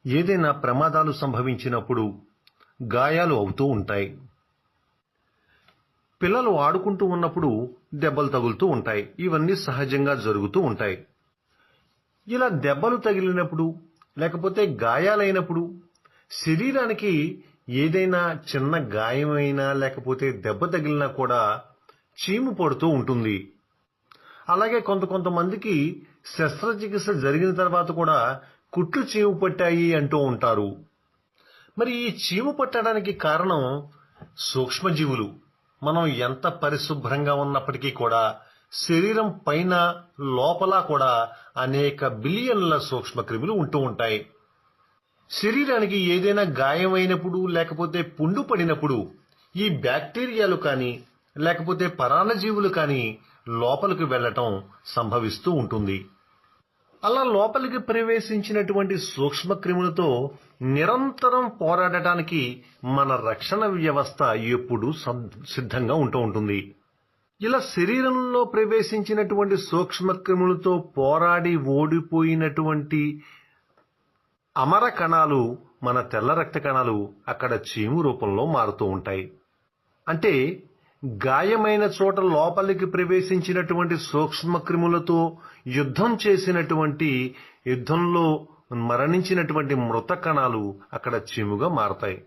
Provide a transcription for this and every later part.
ఏదైనా ప్రమాదాలు సంభవించినప్పుడు గాయాలు అవుతూ ఉంటాయి. పిల్లలు ఆడుకుంటూ ఉన్నప్పుడు దెబ్బలు తగులుతూ ఉంటాయి. ఇవన్నీ సహజంగా జరుగుతూ ఉంటాయి. ఇలా దెబ్బలు తగిలినప్పుడు లేకపోతే గాయాలైనప్పుడు శరీరానికి ఏదైనా చిన్న గాయమైనా లేకపోతే దెబ్బ తగిలినా కూడా చీము పడుతూ ఉంటుంది. అలాగే కొంతమందికి శస్త్రచికిత్స జరిగిన తర్వాత కూడా కుట్లు చీము పట్టాయి అంటూ ఉంటారు. మరి ఈ చీము పట్టడానికి కారణం సూక్ష్మజీవులు. మనం ఎంత పరిశుభ్రంగా ఉన్నప్పటికీ కూడా శరీరం పైన లోపల కూడా అనేక బిలియన్ల సూక్ష్మక్రిములు ఉంటూ ఉంటాయి. శరీరానికి ఏదైనా గాయమైనప్పుడు లేకపోతే పుండు పడినప్పుడు ఈ బ్యాక్టీరియాలు కానీ లేకపోతే పరాన్నజీవులు కానీ లోపలికి వెళ్లటం సంభవిస్తూ ఉంటుంది. అలా లోపలికి ప్రవేశించినటువంటి సూక్ష్మక్రిములతో నిరంతరం పోరాడటానికి మన రక్షణ వ్యవస్థ ఎప్పుడూ సిద్ధంగా ఉంటూ ఉంటుంది. ఇలా శరీరంలో ప్రవేశించినటువంటి సూక్ష్మక్రిములతో పోరాడి ఓడిపోయినటువంటి అమర కణాలు, మన తెల్ల రక్త కణాలు అక్కడ చీము రూపంలో మారుతూ ఉంటాయి. అంటే గాయమైన చోట లోపలికి ప్రవేశించినటువంటి సూక్ష్మక్రిములతో యుద్ధంలో మరణించినటువంటి మృత కణాలు అక్కడ చీముగా మారతాయి.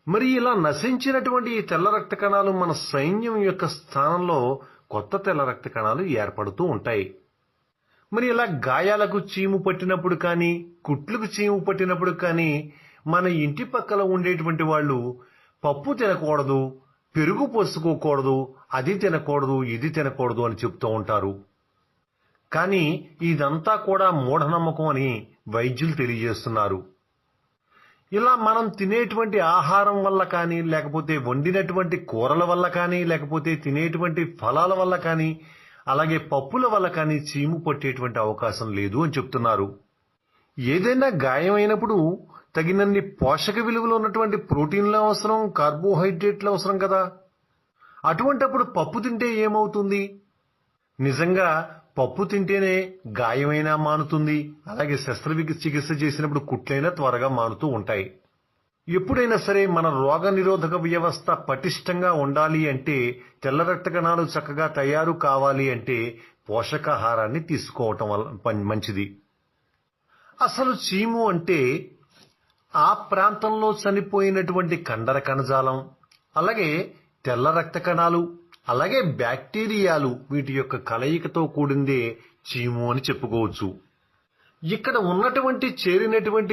మరి ఇలా నశించినటువంటి ఈ తెల్ల రక్త కణాలు మన సైన్యం యొక్క స్థానంలో కొత్త తెల్ల రక్త కణాలు ఏర్పడుతూ ఉంటాయి. మరి ఇలా గాయాలకు చీము పట్టినప్పుడు కానీ కుట్లకు చీము పట్టినప్పుడు కానీ మన ఇంటి పక్కల ఉండేటువంటి వాళ్ళు పప్పు తినకూడదు, పెరుగు పోసుకోకూడదు, అది తినకూడదు, ఇది తినకూడదు అని చెప్తూ ఉంటారు. కానీ ఇదంతా కూడా మూఢనమ్మకం అని వైద్యులు తెలియజేస్తున్నారు. ఇలా మనం తినేటువంటి ఆహారం వల్ల కానీ లేకపోతే వండినటువంటి కూరల వల్ల కానీ లేకపోతే తినేటువంటి ఫలాల వల్ల కానీ అలాగే పప్పుల వల్ల కానీ చీము పట్టేటువంటి అవకాశం లేదు అని చెప్తున్నారు. ఏదైనా గాయమైనప్పుడు తగినన్ని పోషక విలువలు ఉన్నటువంటి ప్రోటీన్లు అవసరం, కార్బోహైడ్రేట్లు అవసరం కదా. అటువంటప్పుడు పప్పు తింటే ఏమవుతుంది? నిజంగా పప్పు తింటేనే గాయమైనా మానుతుంది, అలాగే శస్త్రచికిత్స చేసినప్పుడు కుట్లైనా త్వరగా మానుతూ ఉంటాయి. ఎప్పుడైనా సరే మన రోగ నిరోధక వ్యవస్థ పటిష్టంగా ఉండాలి అంటే, తెల్ల రక్త కణాలు చక్కగా తయారు కావాలి అంటే పోషకాహారాన్ని తీసుకోవటం వల్ల మంచిది. అసలు చీము అంటే ఆ ప్రాంతంలో చనిపోయినటువంటి కండర కణజాలం, అలాగే తెల్ల రక్త కణాలు, అలాగే బ్యాక్టీరియాలు, వీటి యొక్క కలయికతో కూడిందే చీము అని చెప్పుకోవచ్చు. ఇక్కడ చేరినటువంటి